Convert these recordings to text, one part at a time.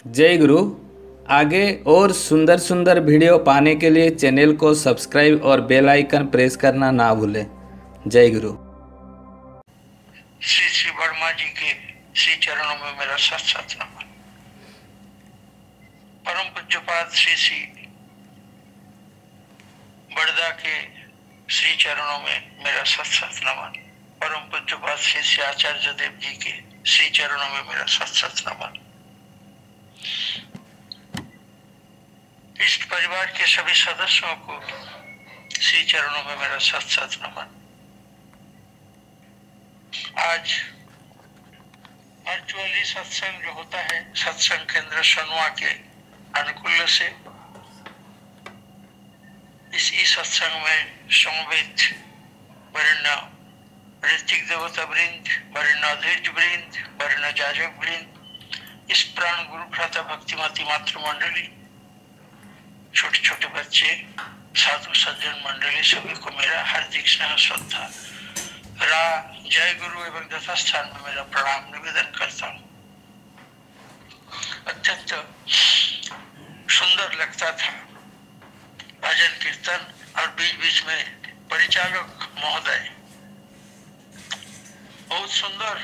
जय गुरु। आगे और सुंदर सुंदर वीडियो पाने के लिए चैनल को सब्सक्राइब और बेल आइकन प्रेस करना ना भूलें। जय गुरु। श्री श्री वर्मा जी के श्री चरणों में मेरा सत सत नमन। परम पूज्यपाद श्री श्री बड़दा के श्री चरणों में मेरा सत सत नमन। परम पूज्यपाद श्री श्री आचार्य देव जी के श्री चरणों में मेरा सत सत नमन। इष्ट परिवार के सभी सदस्यों को श्री चरणों में मेरा सत सत नमन। आज वर्चुअली सत्संग जो होता है सत्संग केंद्र सनुआ के अनुकूल से इस सत्संग में समवेत वरिष्ठ ऋतिक देवता वृंद, वरिष्ठ अधीर्ज वृंद, वरिष्ठ जाजक वृंद, इस प्राण गुरु भ्राता भक्तिमती मातृ मंडली, छोटे छोटे बच्चे, साधु सज्जन मंडली, सभी को मेरा हार्दिक स्नेह श्रद्धा जय गुरु एवं यथास्थान में मेरा प्रणाम निवेदन करता हूँ। अत्यंत सुंदर लगता था भजन कीर्तन और बीच बीच में परिचालक महोदय बहुत सुंदर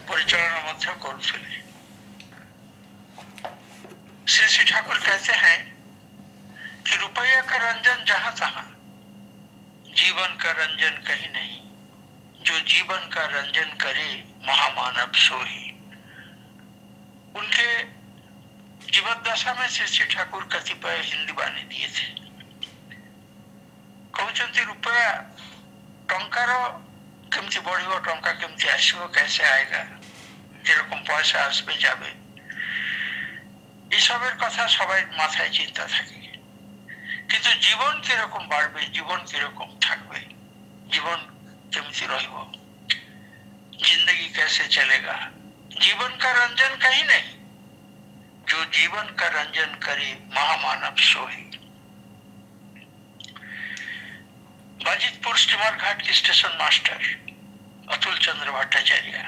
परिचालन मध्य करुले। श्री श्री ठाकुर कहते हैं कि रुपया का रंजन जहां तहां, जीवन का रंजन कहीं नहीं। जो जीवन का रंजन करे महामानव सोही। उनके जीवन दशा में श्री श्री ठाकुर कतिपय हिंदी बानी दिए थे। कहते रुपया टंकार केमती बढ़िबो, टंका केमती आसिबो, कैसे आएगा, जेरकम पैसा आसबे जाबे, एसबेर कथा सबाई माथाय चिंता थाके। किन्तु जीवन किरकम बाढ़बे, जीवन किरकम थाकबे, जीवन केमती रहिबो, जिंदगी कैसे चलेगा, जीवन का रंजन कहीं नहीं। जो जीवन का रंजन करे महामानव सोही। बाजितपुर स्टीमर घाट के स्टेशन मास्टर अतुल चंद्र भट्टाचार्य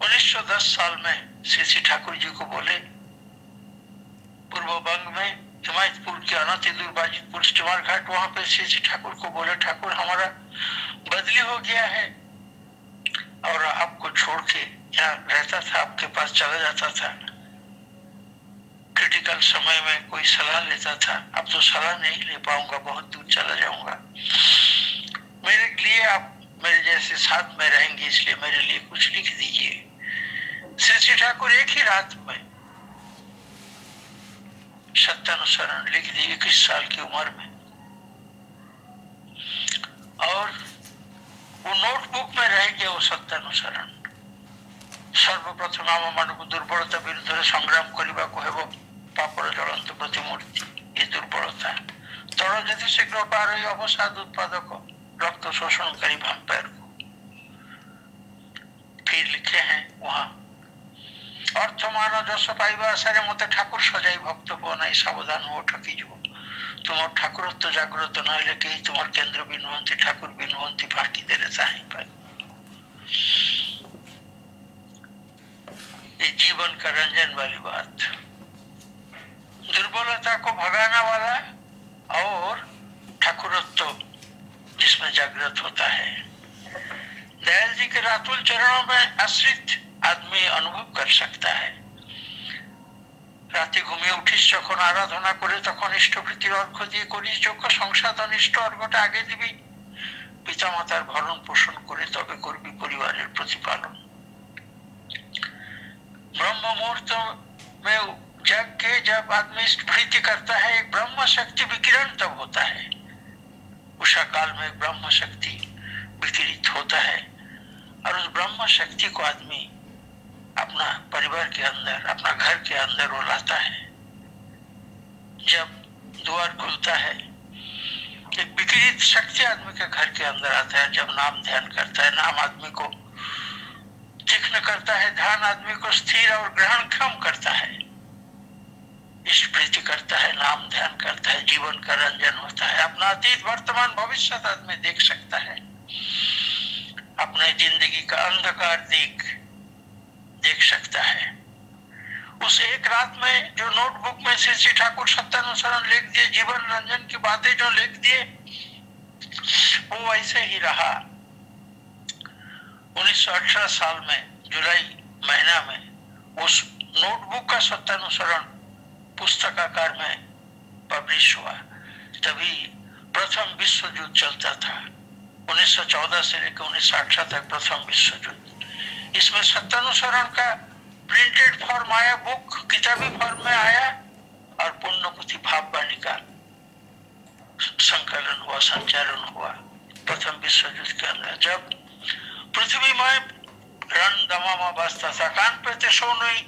1910 साल में श्री श्री ठाकुर जी को बोले, पूर्व बंग में हिमायतपुर के अनति दूर बाजितपुर स्टीमर घाट, वहां पे श्री श्री ठाकुर को बोले, ठाकुर हमारा बदली हो गया है और आपको छोड़ के यहाँ रहता था, आपके पास चला जाता था, क्रिटिकल समय में कोई सलाह लेता था, अब तो सलाह नहीं ले पाऊंगा, बहुत दूर चला जाऊंगा, मेरे लिए आप मेरे जैसे साथ में रहेंगे, इसलिए मेरे लिए कुछ लिख दीजिए। श्री श्री ठाकुर एक ही रात में सत्यानुसरण लिख दिए 21 साल की उम्र में। और वो नोटबुक में रह गया वो सत्यानुसरण। सर्वप्रथम आम मानक दुर्बलता विरुद्ध संग्राम करने को हेबो पापर ज्वलंत प्रतिमूर्ति। ये दुर्बलता तल जदि शीघ्र पार हो अवसाद उत्पादक रक्त शोषणकारी वैम्पायर को। फिर लिखे हैं वहां, अर्थमान जस पाइबा आशारे मते ठाकुर सजाई भक्त बनाई सावधान हो ठकी जीव। तुम ठाकुरत्व जागृत नहले कहीं तुम केंद्र भी नुहंती, ठाकुर भी नुहंती, फाटी देले चाहे पाए। ये जीवन का रंजन वाली बात, दुर्बलता को भगाना वाला और ठाकुरत्व जिसमें जागृत होता है। दयाल जी के रातुल चरणों में आश्रित आदमी अनुभव कर सकता है। राते घुमिए उठिस যখন आराधना करे तখন इष्टभृतिर अर्घ्य দিয়ে করিস যোগ্য সংসাধন, ইষ্ট অর্ঘ্যটা আগে দিবি, পিতামাতার ভরণ পোষণ করে তবে করবি পরিবারের প্রতিপালন। ब्रह्म मुहूर्त में जग के जब आदमी इष्टभृति करता है, एक ब्रह्म शक्ति विकिरण तब होता है। उषा काल में ब्रह्म शक्ति विकिरित होता है और उस ब्रह्म शक्ति को आदमी अपना परिवार के अंदर, अपना घर के अंदर वो लाता है। जब द्वार खुलता है, एक विकिरित शक्ति आदमी के घर के अंदर आता है। जब नाम ध्यान करता है, नाम आदमी को तीक्ष्ण करता है, ध्यान आदमी को स्थिर और ग्रहणक्षम करता है, इष्ट प्रीति करता है, नाम ध्यान करता है, जीवन का रंजन होता है। अपना अतीत वर्तमान भविष्य आदमी देख सकता है, अपने जिंदगी का अंधकार दिख देख सकता है। उस एक रात में जो नोटबुक में श्री श्री ठाकुर सत्यानुसरण लिख दिए, जीवन रंजन की बातें जो लिख दिए, वो वैसे ही रहा। 1918 साल में जुलाई महीना में उस नोटबुक का सत्यानुसरण पुस्तक आकार में पब्लिश हुआ। तभी प्रथम विश्व युद्ध चलता था। 1914 से लेकर 1918 तक प्रथम विश्व युद्ध। इसमें सत्यानुसरण का प्रिंटेड फॉर्म आया, बुक किताबी फॉर्म में आया, और पुण्यपुथी भाववाणी का संकलन हुआ, संचालन हुआ प्रथम विश्व युद्ध के अंदर। जब पृथ्वी में रण दमामा बसता था, कान पे शो नहीं,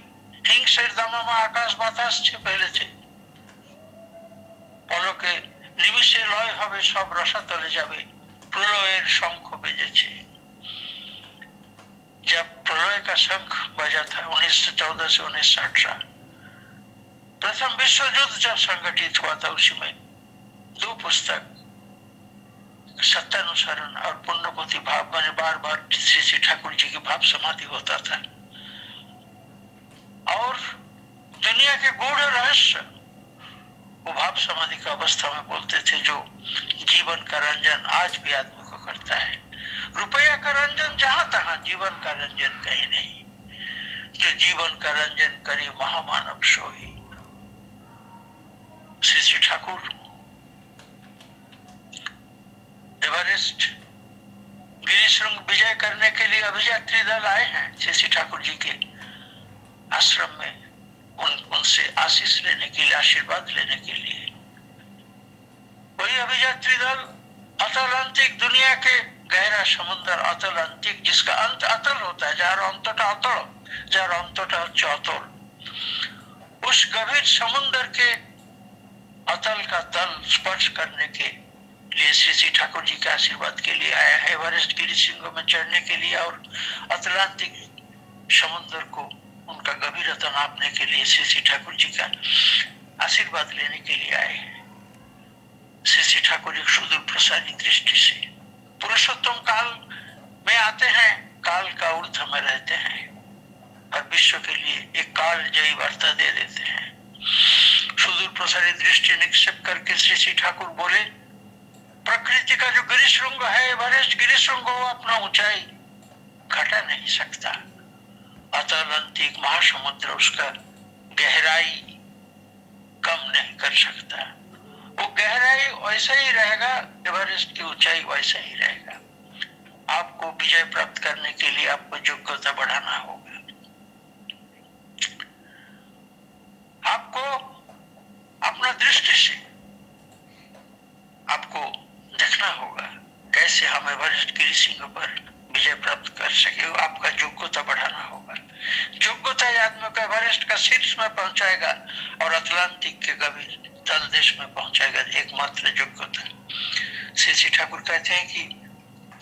हिंसेर दमामा आकाश बातास छे पहले छे, পলকে নিমিষে লয় হবে সব রসাতলে যাবে, প্রলয়ের শঙ্খ বেজেছে। जब प्रलय का शंख बजा था 1914 से 1918, प्रथम विश्व युद्ध जब संगठित हुआ था, उसी में दो पुस्तक सत्यानुसरण और पुण्यपुथी भाववाणी बार बार श्री श्री ठाकुर जी की भाव समाधि होता था। और दुनिया के गूढ़ रहस्य वो भाव समाधि का अवस्था में बोलते थे, जो जीवन का रंजन आज भी आदमी को करता है। रुपया का रंजन जहां तहां, जीवन का रंजन कहीं नहीं। जो जीवन का रंजन करे महामानव सोई। श्री श्री ठाकुर एवरेस्ट गिरिशृंग विजय करने के लिए अभियात्री दल आए हैं श्री श्री ठाकुर जी के आश्रम में, उनसे आशीष लेने के लिए, आशीर्वाद लेने के लिए। वही अभियात्री दल अतलांतिक दुनिया के गहरा समुद्र अतलांतिक, जिसका अंत अतल होता है, जार अंतटा अतल, जार अंतटा हচ্ছে अतल, उस गभीर समुद्र के अतल का तल स्पर्श करने के लिए श्री श्री ठाकुर जी के आशीर्वाद के लिए आया है, एवरेस्ट गिरिशृंग में चढ़ने के लिए और अतलांतिक समुद्र को उनका गभीरता नापने के लिए श्री श्री ठाकुर जी का आशीर्वाद लेने के लिए आए हैं। श्री श्री ठाकुर एक सुदूर प्रसारी दृष्टि से पुरुषोत्तम काल में आते हैं, काल का ऊर्ध्व में रहते हैं और विश्व के लिए एक काल जयी वार्ता दे देते हैं। सुदूर प्रसारी दृष्टि निक्षेप करके श्री श्री ठाकुर बोले, प्रकृति का जो गिरिशृंग है, एवरेस्ट गिरिशृंग, वो अपना ऊंचाई घटा नहीं सकता। अतलांतिक महासमुद्र उसका गहराई कम नहीं कर सकता। वो गहराई वैसा ही रहेगा, एवरेस्ट की ऊंचाई वैसा ही रहेगा। आपको विजय प्राप्त करने के लिए आपको योग्यता बढ़ाना होगा। आपको अपना दृष्टि से आपको देखना होगा कैसे हम एवरेस्ट गिरिशृंग पर विजय प्राप्त कर सके। आपका योग्यता बढ़ाना होगा। योग्यता आदमी को एवरेस्ट का शीर्ष में पहुंचाएगा और अटलांटिक के गभीर तल देश में पहुंचाएगा। एकमात्र योग्यता। श्री श्री ठाकुर कहते हैं कि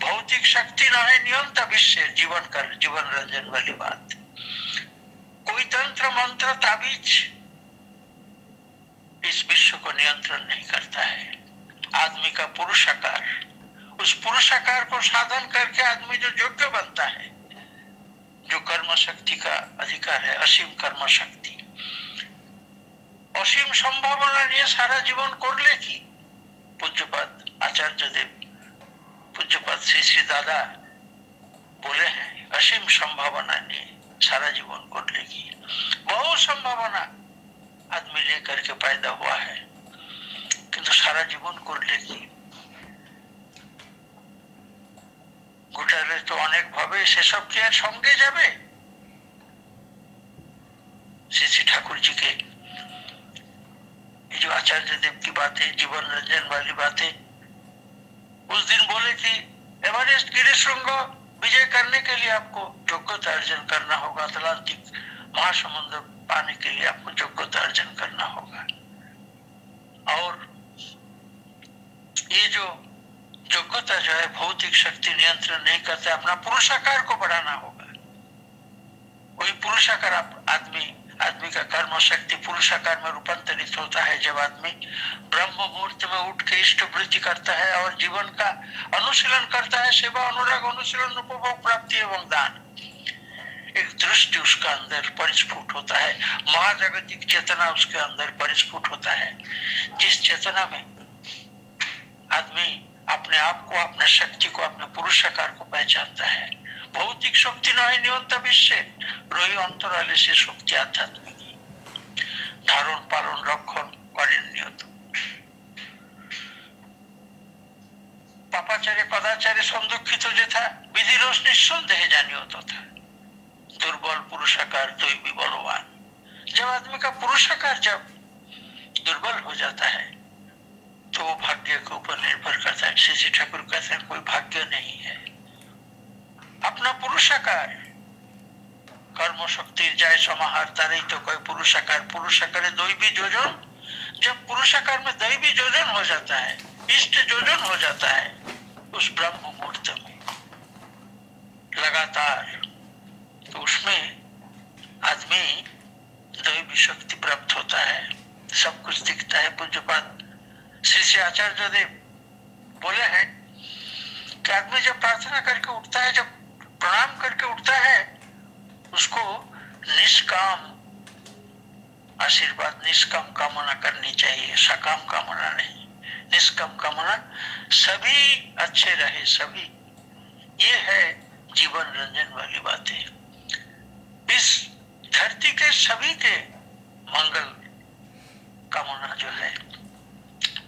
भौतिक शक्ति न है नियंता विश्व, जीवन रंजन वाली बात। कोई तंत्र मंत्र ताबीज इस विश्व को नियंत्रण नहीं करता है। आदमी का पुरुषाकार, उस पुरुषाकार को साधन करके आदमी जो योग्य बनता है, जो कर्म शक्ति का अधिकार है, असीम कर्म शक्ति, असीम संभावना নিয়ে सारा जीवन করলে কি। पूज्यपाद आचार्य देव, पूज्यपाद श्री श्री दादा बोले हैं, असीम संभावना নিয়ে सारा जीवन করলে কি। बहुत संभावना आदमी लेकर के पैदा हुआ है, किंतु सारा जीवन করলে কি। গোটালে তো অনেক ভাবে সেসব কি আর সঙ্গে যাবে। श्री श्री ठाकुर जी के जो आचार्य देव की बातें, जीवन रंजन वाली बातें, उस दिन बोले कि एवरेस्ट गिरिशृंग विजय करने के लिए आपको योग्यता अर्जन करना होगा। अटलांटिक महासमुद्र पाने के लिए आपको योग्यता अर्जन करना होगा। और ये जो योग्यता जो है भौतिक शक्ति नियंत्रण नहीं करता, अपना पुरुषाकार को बढ़ाना होगा। वही पुरुषाकार आदमी का कर्म शक्ति पुरुषाकार में रूपांतरित होता है जब आदमी ब्रह्म मुहूर्त में उठ के इष्ट वृत्ति करता है और जीवन का अनुशीलन करता है, सेवा अनुराग अनुशीलन उपभोग प्राप्ति एवं दान। एक दृष्टि उसका अंदर परिस्फुट होता है, महाजागतिक चेतना उसके अंदर परिस्फुट होता है, जिस चेतना में आदमी अपने आप को, अपने शक्ति को, अपने पुरुषाकार को पहचानता है। भौतिक शक्ति नहे नियंता विश्वे रही अंतराले से शक्ति आध्यात्मिक धारण पालन रक्षण करें नियत। पापाचार्य पदाचार्य संदुखित जेथा विधि रस निस्संदेह जानियो तथा दुर्बल पुरुषाकार दैवी बलवान। जब आदमी का पुरुषाकार जब दुर्बल हो जाता है तो वो भाग्य के ऊपर निर्भर करता है। श्री ठाकुर कहते हैं कोई भाग्य नहीं है, अपना पुरुषाकार कर्म शक्ति जाय समाहार तारे तो कोई पुरुषाकार। पुरुषाकार दैवी योजन, जब पुरुषाकार में दैवी योजन हो जाता है, इष्ट योजन हो जाता है, उस ब्रह्म मुहूर्त में लगातार, तो उसमें आदमी दैवी शक्ति प्राप्त होता है, सब कुछ दिखता है। पूज्यपाद श्री श्री आचार्य देव बोले हैं कि आदमी जब प्रार्थना करके उठता है, जब प्रणाम करके उठता है, उसको निष्काम आशीर्वाद, निष्काम कामना करनी चाहिए, सकाम कामना नहीं, निष्काम कामना। सभी अच्छे रहे, सभी, ये है जीवन रंजन वाली बातें। इस धरती के सभी के मंगल कामना जो है।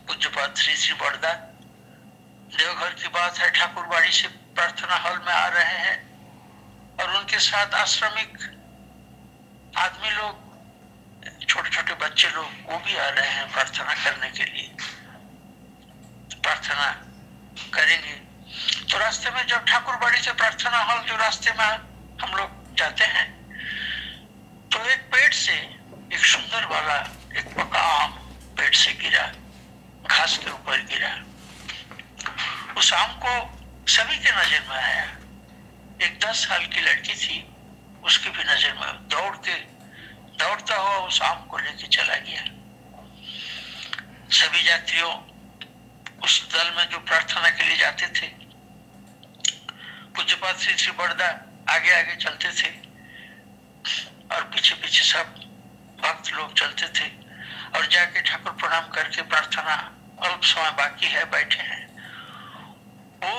पूज्यपाद श्री श्री बड़दा देवघर की बात है, ठाकुरबाड़ी से प्रार्थना हॉल में आ रहे हैं और उनके साथ आश्रमिक आदमी लोग, छोटे छोटे बच्चे लोग, वो भी आ रहे हैं प्रार्थना करने के लिए, प्रार्थना करेंगे। तो रास्ते में जब ठाकुरबाड़ी से प्रार्थना हॉल जो रास्ते में हम लोग जाते हैं, तो एक पेड़ से एक सुंदर वाला एक पका आम पेड़ से गिरा, घास के ऊपर गिरा। उस आम को सभी के नजर में आया। एक 10 साल की लड़की थी, उसकी भी नजर में, दौड़ता हुआ उस आम को लेके चला गया। सभी यात्रियों उस दल में जो प्रार्थना के लिए जाते थे, पूज्यपाद श्री श्री बड़दा आगे आगे चलते थे और पीछे पीछे सब भक्त लोग चलते थे और जाके ठाकुर प्रणाम करके प्रार्थना, अल्प समय बाकी है, बैठे हैं। वो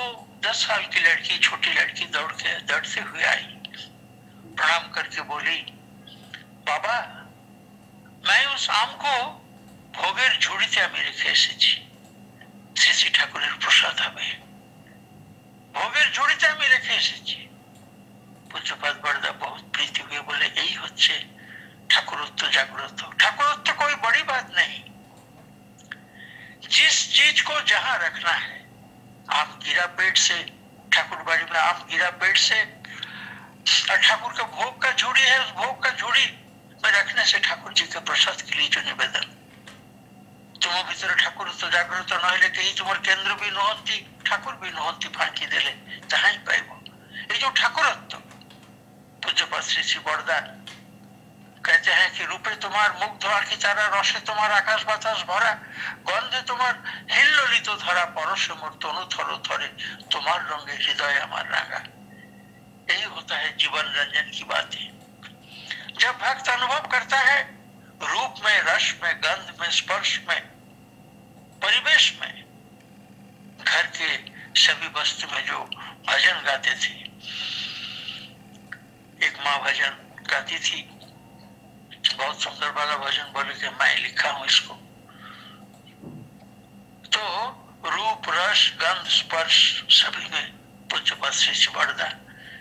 10 साल की लड़की, छोटी लड़की दौड़ते हुए आई, प्रणाम करके बोली, बाबा मैं उस आम को भोगेर झुड़ीते আমি রেখে এসেছি, শ্রী শ্রী ঠাকুরের প্রসাদ হবে, ভোগের ঝুড়িতে আমি রেখে এসেছি। पूज्यपाद बड़दा बहुत प्रीति हुए, बोले यही হচ্ছে ठाकुरत्व जागृत। ठाकुरत्व कोई बड़ी बात नहीं, जिस चीज को जहां रखना है। आम गिरा पेड़ से, ठाकुरबाड़ी में आम गिरा पेड़ से, और ठाकुर का भोग का झूड़ी है, उस भोग का झूड़ी में रखने से ठाकुर जी के प्रसाद के लिए जो निवेदन, तुम भीतर ठाकुर तो जागृत नहले कहीं तुम्हार केंद्र भी नहंती, ठाकुर भी नहंती फांकी देले ताहाई पाइबो। ये जो ठाकुरत्व, पूज्यपाद श्री श्री बड़दा कहते हैं कि रूपे तुम्हार मुग्ध आखि तारा, रसे तुम्हार आकाश बातास भरा, गंधे तुम्हार हिल्लोलित धरा, परशे मोर तनु थरो थरे, तुम्हार रंगे हृदय हमार रागा। यही होता है जीवन रंजन की बातें। जब भक्त अनुभव करता है रूप में, रस में, गंध में, स्पर्श में, परिवेश में, घर के सभी वस्तु में जो भजन गाते थे, एक माँ भजन गाती थी, बहुत सुंदर वाला भजन, बोले कि मैं लिखा हूं इसको। तो रूप, रस, गंध, स्पर्श सभी में पूज्यपाद श्री श्री बड़दा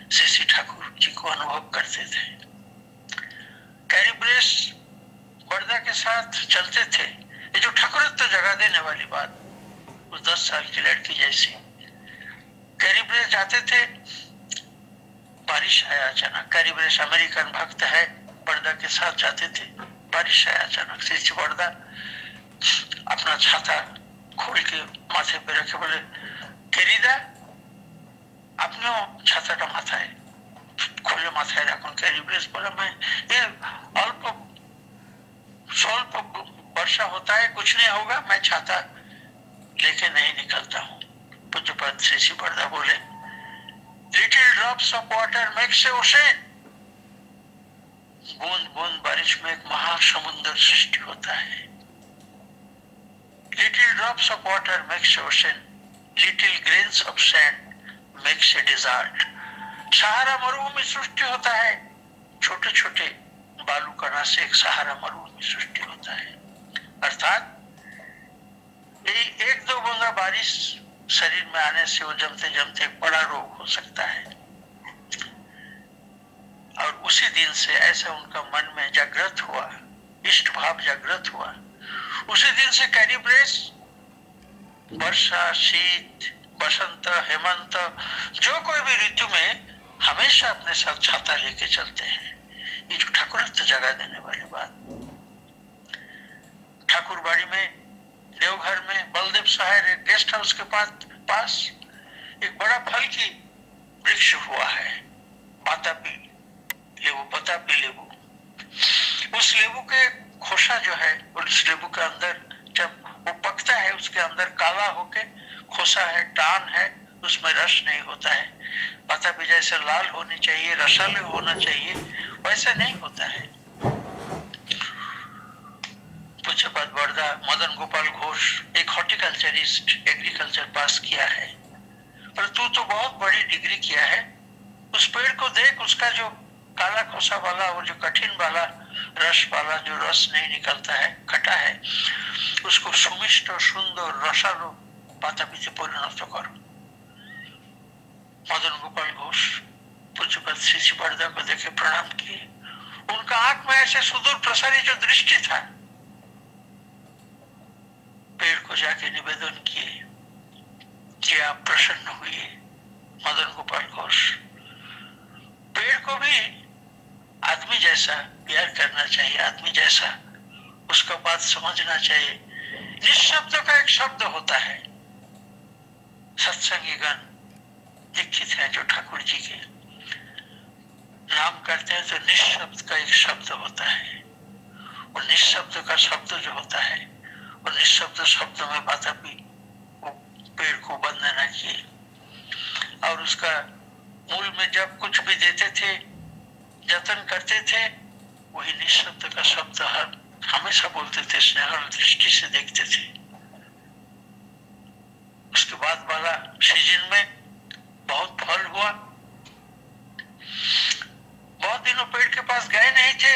श्री श्री ठाकुर जी को अनुभव करते थे। कैरिब्रेस बड़दा के साथ चलते थे। ये जो ठाकुरत्व जगा देने वाली बात, उस 10 साल की लड़की जैसी कैरिब्रेस जाते थे, बारिश आया अचानक। कैरिब्रेस अमेरिकन भक्त है, बड़दा के साथ जाते थे, बारिश आया अचानक। श्री श्री बड़दा अपना छाता खोल के माथे पे रखे, बोले केरिदा আপনিও ছাতাটা মাথায় খুলে মাথায় রাখুন। कैरिब्रेस बोला मैं ये अल्प स्वल्प वर्षा होता है, कुछ नहीं होगा, मैं छाता लेके नहीं निकलता हूँ। पूज्यपाद श्री श्री बड़दा बोले little drops of water makes a ocean, बूंद बूंद बारिश में एक महासमुद्र सृष्टि होता है। Little drops of water makes ocean, little grains of sand makes a desert. Sahara मरुभूमि सृष्टि होता है, छोटे छोटे बालू कणा से एक सहारा मरुभूमि सृष्टि होता है। अर्थात एक दो बूंदा बारिश शरीर में आने से वो जमते जमते एक बड़ा रोग हो सकता है। और उसी दिन से ऐसा उनका मन में जागृत हुआ, इष्ट भाव जागृत हुआ। उसी दिन से कैलिब्रेस वर्षा, शीत, बसंत, हेमंत, जो कोई भी ऋतु में हमेशा अपने साथ छाता लेके चलते हैं। ये जो ठाकुरत्व जगा देने वाली बात। ठाकुरबाड़ी में, देवघर में, बलदेव सहाय एक गेस्ट हाउस के पास एक बड़ा फल की वृक्ष हुआ है, बातापी लेबू, बतापी लेबू। उस लेबू के खोसा जो है, उस लेबू के अंदर जब वो पकता है, उसके अंदर काला होके खोसा है, टान है, उसमें रस नहीं होता है। बतापी जैसे लाल होनी चाहिए, रसाले होना चाहिए, वैसा नहीं होता है। पूज्यपाद बड़दा मदन गोपाल घोष एक हॉर्टिकल्चरिस्ट, एग्रीकल्चर पास किया है, पर तू तो बहुत बड़ी डिग्री किया है। उस पेड़ को देख, उसका जो काला खोसा वाला और जो कठिन वाला रस वाला जो रस नहीं निकलता है, खटा है, उसको सुमिष्ट और सुंदर रसालो बातापी से परिणत करो। मदन गोपाल घोष पूज्यपाद श्री बड़दा को देखे प्रणाम किए। उनका आंख में ऐसे सुदूर प्रसारी जो दृष्टि था, पेड़ को जाके निवेदन किए कि आप प्रसन्न हुए। मदन गोपाल घोष, पेड़ को भी आदमी जैसा प्यार करना चाहिए, आदमी जैसा उसका बात समझना चाहिए। निःशब्द का एक शब्द होता है। सत्संगी गण दीक्षित हैं जो ठाकुर जी के नाम करते हैं, तो निःशब्द का एक शब्द होता है। और निःशब्द का शब्द जो होता है, और निःशब्द शब्द में बातापी वो पेड़ को वंदना किए। और उसका मूल में जब कुछ भी देते थे, जतन करते थे, वही निःशब्द का शब्द हमेशा बोलते थे, स्नेह दृष्टि से देखते थे। उसके बाद वाला सीजन में बहुत फल हुआ। बहुत दिनों पेड़ के पास गए नहीं थे,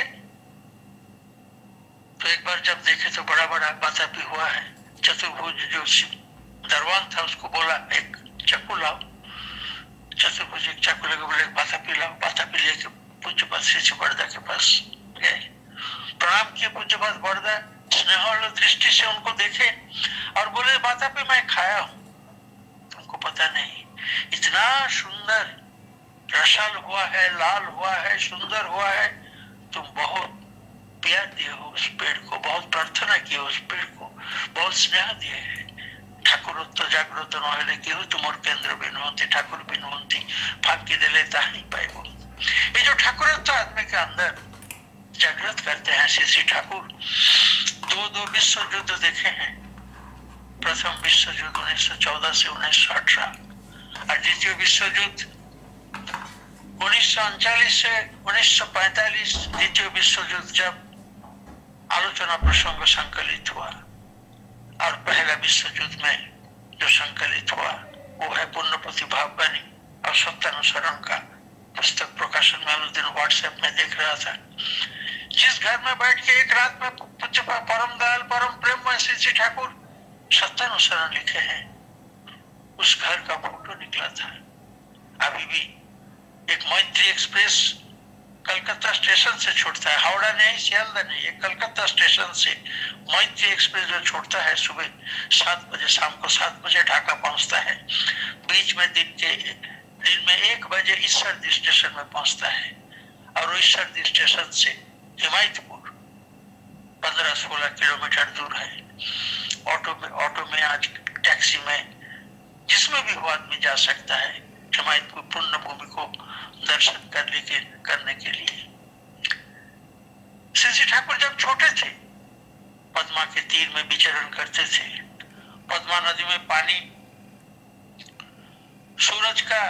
तो एक बार जब देखे तो बड़ा बड़ा बातापी हुआ है। चतुर्भुज जो दरवान था उसको बोला एक चाकू लाओ। चतुर्भुज एक चाकू लेके बोले बातापी लाओ। बातापी लेके पूज्यपाद श्री बड़दा के पास गए, प्रणाम किए। पूज्यपाद बड़दा स्नेह और दृष्टि से उनको देखे और बोले बातापी मैं खाया हूं, तुमको पता नहीं, इतना सुंदर रसाल हुआ है, लाल हुआ है, सुंदर हुआ है। तुम बहुत प्यार दिए हो उस पेड़ को, बहुत प्रार्थना की उस पेड़ को, बहुत स्नेह दिए है। ठाकुरत्व जागृत नहले केहू तुमर केंद्र बिनुवंती, ठाकुर बिनुवंती फांकी देले ताही पाइबो। ये जो ठाकुरत्व आदमी के अंदर जागृत करते हैं श्री श्री ठाकुर। दो विश्व युद्ध देखे हैं। प्रथम विश्व युद्ध 1914 से 1918 और द्वितीय विश्व युद्ध 1939 से 1945। द्वितीय विश्व युद्ध जब आलोचना प्रसंग संकलित हुआ, और पहला विश्व युद्ध में जो संकलित हुआ वो है पुण्यपति भाववानी और सत्यानुसरण का पुस्तक प्रकाशन में उस दिन व्हाट्सएप में देख रहा था। जिस घर में बैठ के एक रात में पूज्य परम दयाल परम प्रेम श्री ठाकुर सत्यानुसरण लिखे हैं, उस घर का फोटो निकला था। अभी भी एक मैत्री एक्सप्रेस कलकत्ता स्टेशन से छूटता है, हावड़ा नहीं, सियालदा नहीं, एक कलकत्ता स्टेशन से मैत्री एक्सप्रेस जो छूटता है सुबह 7 बजे, शाम को 7 बजे ढाका पहुंचता है। बीच में दिन में 1 बजे ईसरदी स्टेशन में पहुंचता है, और ईसरदी स्टेशन से हिमायतपुर 15-16 किलोमीटर दूर है। ऑटो में आज टैक्सी में जिसमें भी वो आदमी जा सकता है हिमायतपुर पुण्य भूमि को दर्शन करने के लिए। श्री ठाकुर जब छोटे थे पद्मा के तीर में विचरण करते थे। पद्मा नदी में पानी सूरज का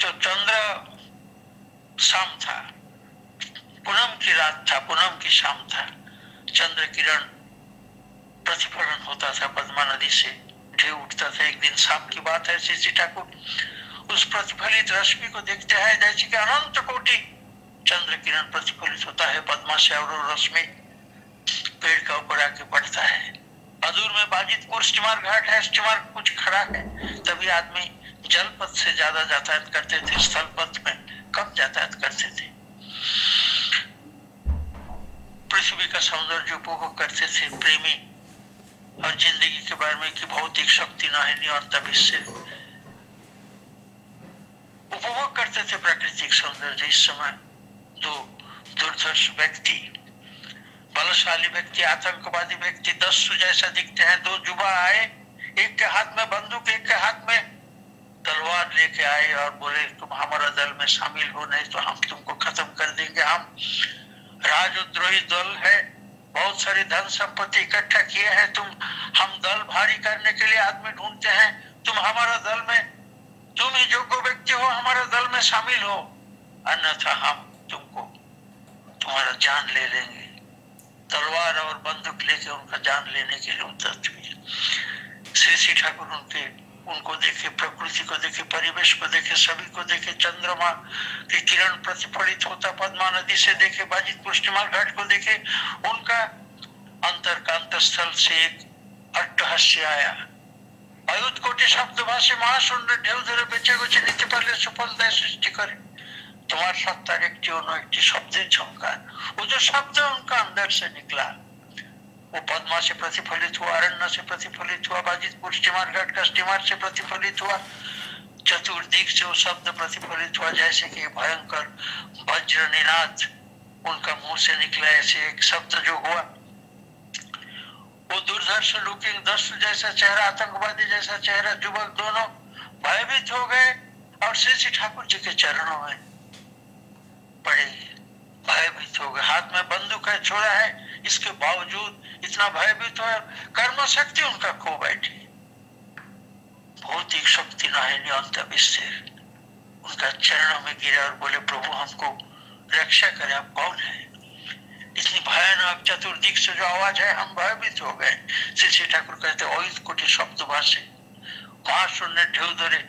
जो चंद्र शाम था, पूनम की रात था, पूनम की शाम था, चंद्र किरण प्रतिफलन होता था पद्मा नदी से, ढेउ उठता था। एक दिन शाम की बात है, श्री ठाकुर उस प्रतिफलित रश्मि को देखते हैं जैसे कि अनंत कोटि चंद्र किरण प्रतिफलित होता है पद्मा से, और रश्मि पेड़ का ऊपर आके पड़ता है। अदूर में बाजितपुर स्टीमर घाट है, स्टीमर कुछ खड़ा है, तभी आदमी जल पथ से ज्यादा यातायात करते थे, स्थल पथ में कम यातायात करते थे। पृथ्वी का सौंदर्य उपभोग करते थे प्रेमी, और जिंदगी के बारे में की भौतिक शक्ति न है और तब इससे उपभोग करते थे प्राकृतिक सौंदर्य। इस समय दो दुर्धर्ष व्यक्ति, बलशाली व्यक्ति, आतंकवादी व्यक्ति 10 जैसा दिखते हैं। दो युवा आए, एक के हाथ में बंदूक, एक के हाथ में तलवार लेके आए और बोले तुम हमारा दल में शामिल हो, नहीं तो हम तुमको खत्म कर देंगे। हम राजद्रोही दल है, बहुत सारी धन संपत्ति इकट्ठा किए हैं, हम दल भारी करने के लिए आदमी ढूंढते हैं, तुम हमारा दल में, तुम ही योग्य व्यक्ति हो, हमारा दल में शामिल हो, अन्यथा हम तुमको तुम्हारा जान ले लेंगे। तलवार और बंदूक लेके उनका जान लेने के लिए उतर हुए। श्री ठाकुर उनको देखे, प्रकृति को देखे, परिवेश को देखे, सभी को देखे, चंद्रमा की किरण प्रतिफलित होता पद्मा नदी से देखे, बाजितपुर स्टीमर घाट को देखे, उनका अंतर का अंतस्थल से एक अट्टहास्य आया। अयुत कोटि शब्द भाषे महाशून्य ढेउ धरे बेचे को चिन्हित पहले सुफल दे सृष्टि करे। तुम्हारे सत्ता व्यक्ति एक शब्द झंकार, वो जो शब्द उनका अंदर से निकला वो पद्मा से प्रतिफलित हुआ, अरण्य से प्रतिफलित हुआ, बाजितपुर स्टीमर घाट का स्टीमर से प्रतिफलित हुआ, चतुर्दिक से वो शब्द प्रतिफलित हुआ, जैसे कि भयंकर वज्र निनाद उनका मुंह से निकला। ऐसे एक शब्द जो हुआ, वो दुर्धर्ष लुकिंग 10 जैसा चेहरा, आतंकवादी जैसा चेहरा, युवक दोनों भयभीत हो गए और श्री ठाकुर जी के चरणों में पड़े, भयभीत हो गए। हाथ में बंदूक है, छोड़ा है, इसके बावजूद इतना भयभीत हो, कर्म शक्ति उनका खो बैठी, भौतिक शक्ति न है न्यूनतम, इससे उनका चरणों में गिरा और बोले प्रभु हमको रक्षा करें, आप कौन है? इतनी भयानक चतुर्दिक से जो आवाज है, हम भयभीत हो गए। श्री ठाकुर कहते अयुत कोटि शब्द भाषे महाशून्य ढेउ धरे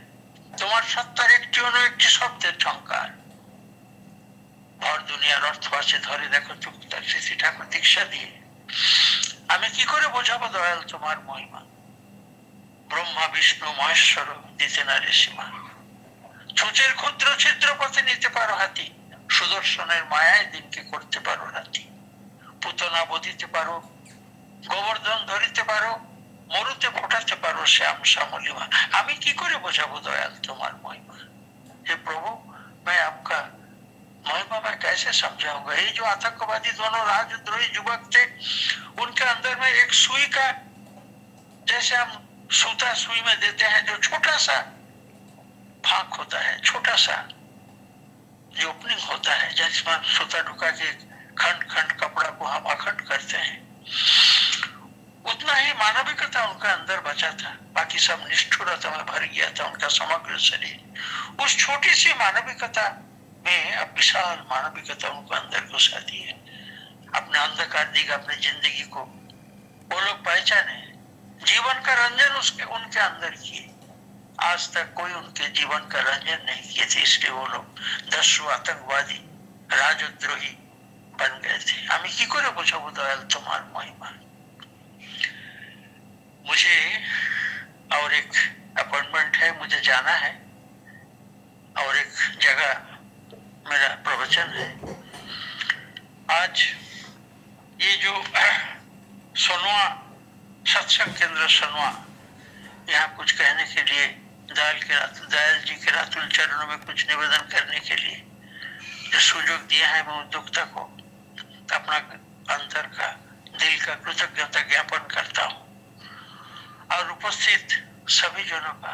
তোমার সত্তার একটি অন্য একটি শব্দের ঝংকার। ভর দুনিয়ার অর্থবাসী ধরে দেখো চুক্তার শ্রী ঠাকুর দীক্ষা দিয়ে, আমি কি করে বোঝাবো দয়াল তোমার মহিমা? ব্রহ্মা বিষ্ণু মহেশ্বর দিতে না রে সীমা। ছুঁচের ক্ষুদ্র ছিদ্র পথে নিতে পারো হাতি, সুদর্শনের মায়ায় দিনকে করতে পারো রাতি। পুতনা বধিতে পারো, গোবর্ধন ধরিতে পারো, মরুতে ফোটাতে পারো শ্যাম শ্যামলিমা। আমি কি করে বোঝাবো দয়াল তোমার महिमा? हे प्रभु, मैं आपका महिमा मैं कैसे समझाऊंगा? ये जो आतंकवादी दोनों राजद्रोही युवक थे, उनके अंदर में एक सुई का, जैसे हम सूता सुई में देते हैं, जो छोटा सा फाक होता है, छोटा सा जो ओपनिंग होता है, जिसमें सूता ढुका के खंड खंड कपड़ा को हम अखंड करते हैं, उतना ही मानविकता उनका अंदर बचा था। बाकी सब निष्ठुरता में भर गया था उनका समग्र शरीर। उस छोटी सी मानविकता में अब विशाल मानविकता उनको अंदर घुसा दी है। अपने अंधकार दिग, अपने जिंदगी को वो लोग पहचाने, जीवन का रंजन उनके अंदर किए। आज तक कोई उनके जीवन का रंजन नहीं किए थे, इसलिए वो लोग 10 आतंकवादी राजद्रोही बन गए थे। हमें की करे बोझाबो दयाल तुम्हार महिमा। मुझे और एक अपॉइंटमेंट है, मुझे जाना है, और एक जगह मेरा प्रवचन है। आज ये जो सोनवा सत्संग केंद्र सोनवा, यहाँ कुछ कहने के लिए दयाल जी के रातुल चरणों में कुछ निवेदन करने के लिए जो सुयोग दिया है, मैं उद्योक्ता को अपना अंतर का, दिल का कृतज्ञता ज्ञापन करता हूँ, और उपस्थित सभी जनों का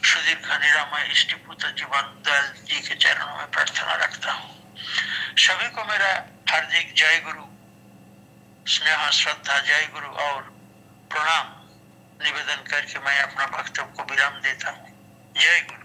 सुदीर्घ निरामय इष्टिपुत जीवन दयाल जी के चरणों में प्रार्थना रखता हूँ। सभी को मेरा हार्दिक जय गुरु, स्नेह श्रद्धा जय गुरु और प्रणाम निवेदन करके मैं अपना वक्तव्य को विराम देता हूँ। जय गुरु।